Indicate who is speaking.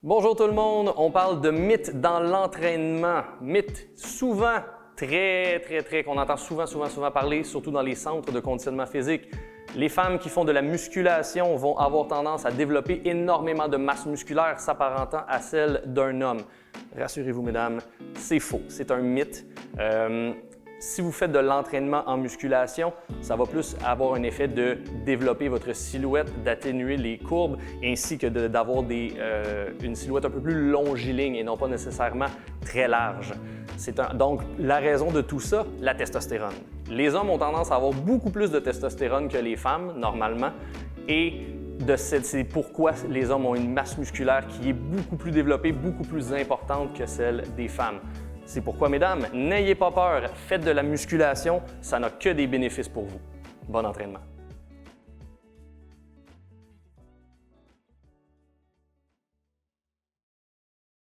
Speaker 1: Bonjour tout le monde, on parle de mythes dans l'entraînement. Mythes souvent, qu'on entend souvent parler, surtout dans les centres de conditionnement physique. Les femmes qui font de la musculation vont avoir tendance à développer énormément de masse musculaire s'apparentant à celle d'un homme. Rassurez-vous mesdames, c'est faux, c'est un mythe. Si vous faites de l'entraînement en musculation, ça va plus avoir un effet de développer votre silhouette, d'atténuer les courbes, ainsi que d'avoir une silhouette un peu plus longiligne et non pas nécessairement très large. Donc, la raison de tout ça, la testostérone. Les hommes ont tendance à avoir beaucoup plus de testostérone que les femmes, normalement, et c'est pourquoi les hommes ont une masse musculaire qui est beaucoup plus développée, beaucoup plus importante que celle des femmes. C'est pourquoi, mesdames, n'ayez pas peur, faites de la musculation, ça n'a que des bénéfices pour vous. Bon entraînement.